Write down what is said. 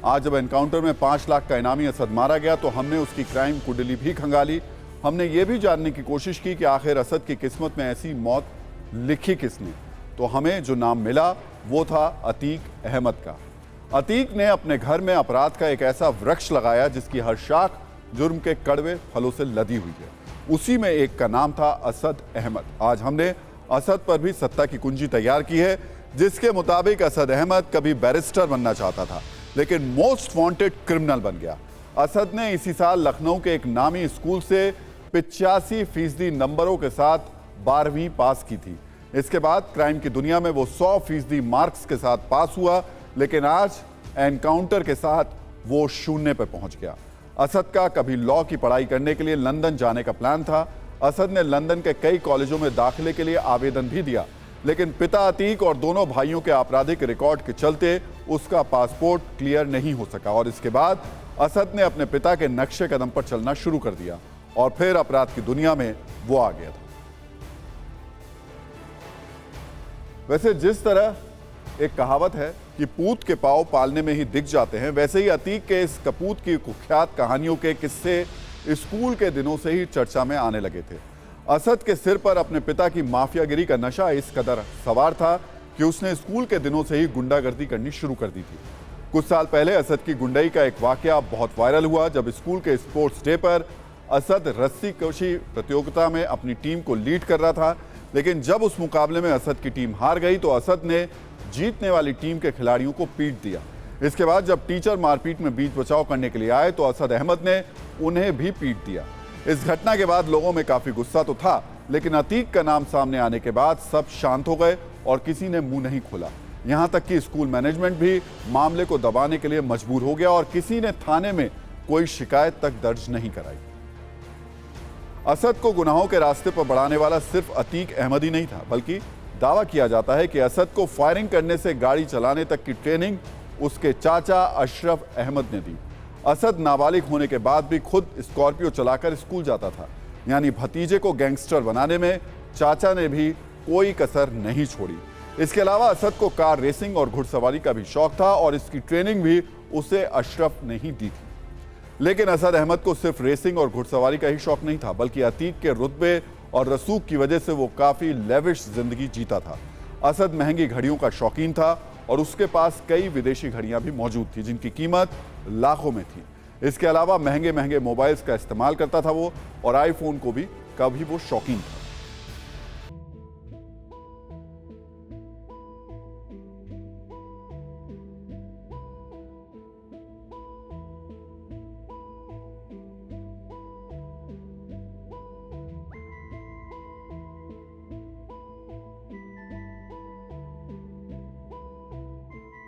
आज जब एनकाउंटर में 5 लाख का इनामी असद मारा गया तो हमने उसकी क्राइम कुंडली भी खंगाली। हमने ये भी जानने की कोशिश की कि आखिर असद की किस्मत में ऐसी मौत लिखी किसने। तो हमें जो नाम मिला वो था अतीक अहमद का। अतीक ने अपने घर में अपराध का एक ऐसा वृक्ष लगाया जिसकी हर शाख जुर्म के कड़वे फलों से लदी हुई है। उसी में एक का नाम था असद अहमद। आज हमने असद पर भी सत्ता की कुंजी तैयार की है, जिसके मुताबिक असद अहमद कभी बैरिस्टर बनना चाहता था लेकिन मोस्ट वांटेड क्रिमिनल बन गया। असद ने इसी साल लखनऊ के एक नामी स्कूल से 85% नंबरों के साथ 12वीं पास की थी। इसके बाद क्राइम की दुनिया में वो 100% मार्क्स के साथ पास हुआ, लेकिन आज एनकाउंटर के साथ वो शून्य पर पहुंच गया। असद का कभी लॉ की पढ़ाई करने के लिए लंदन जाने का प्लान था। असद ने लंदन के कई कॉलेजों में दाखिले के लिए आवेदन भी दिया, लेकिन पिता अतीक और दोनों भाइयों के आपराधिक रिकॉर्ड के चलते उसका पासपोर्ट क्लियर नहीं हो सका और इसके बाद असद ने अपने पिता के नक्शे कदम पर चलना शुरू कर दिया और फिर अपराध की दुनिया में वो आ गया था। वैसे जिस तरह एक कहावत है कि पूत के पांव पालने में ही दिख जाते हैं, वैसे ही अतीक के इस कपूत की कुख्यात कहानियों के किस्से स्कूल के दिनों से ही चर्चा में आने लगे थे। असद के सिर पर अपने पिता की माफियागिरी का नशा इस कदर सवार था कि उसने स्कूल के दिनों से ही गुंडागर्दी करनी शुरू कर दी थी। कुछ साल पहले असद की गुंडई का एक वाकया बहुत वायरल हुआ जब स्कूल के स्पोर्ट्स डे पर असद रस्सी कशी प्रतियोगिता में अपनी टीम को लीड कर रहा था, लेकिन जब उस मुकाबले में असद की टीम हार गई तो असद ने जीतने वाली टीम के खिलाड़ियों को पीट दिया। इसके बाद जब टीचर मारपीट में बीच बचाव करने के लिए आए तो असद अहमद ने उन्हें भी पीट दिया। इस घटना के बाद लोगों में काफी गुस्सा तो था, लेकिन अतीक का नाम सामने आने के बाद सब शांत हो गए और किसी ने मुंह नहीं खोला। यहां तक कि स्कूल मैनेजमेंट भी मामले को दबाने के लिए मजबूर हो गया और किसी ने थाने में कोई शिकायत तक दर्ज नहीं कराई। असद को गुनाहों के रास्ते पर बढ़ाने वाला सिर्फ अतीक अहमद ही नहीं था, बल्कि दावा किया जाता है कि असद को फायरिंग करने से गाड़ी चलाने तक की ट्रेनिंग उसके चाचा अशरफ अहमद ने दी। असद नाबालिग होने के बाद भी खुद स्कॉर्पियो चलाकर स्कूल जाता था, यानी भतीजे को गैंगस्टर बनाने में चाचा ने भी कोई कसर नहीं छोड़ी। इसके अलावा असद को कार रेसिंग और घुड़सवारी का भी शौक था और इसकी ट्रेनिंग भी उसे अशरफ ने ही दी थी। लेकिन असद अहमद को सिर्फ रेसिंग और घुड़सवारी का ही शौक नहीं था, बल्कि अतीक के रुतबे और रसूख की वजह से वो काफी लेविश जिंदगी जीता था। असद महंगी घड़ियों का शौकीन था और उसके पास कई विदेशी घड़ियां भी मौजूद थी जिनकी कीमत लाखों में थी। इसके अलावा महंगे महंगे मोबाइल्स का इस्तेमाल करता था वो, और आईफोन को भी कभी वो शौकीन था।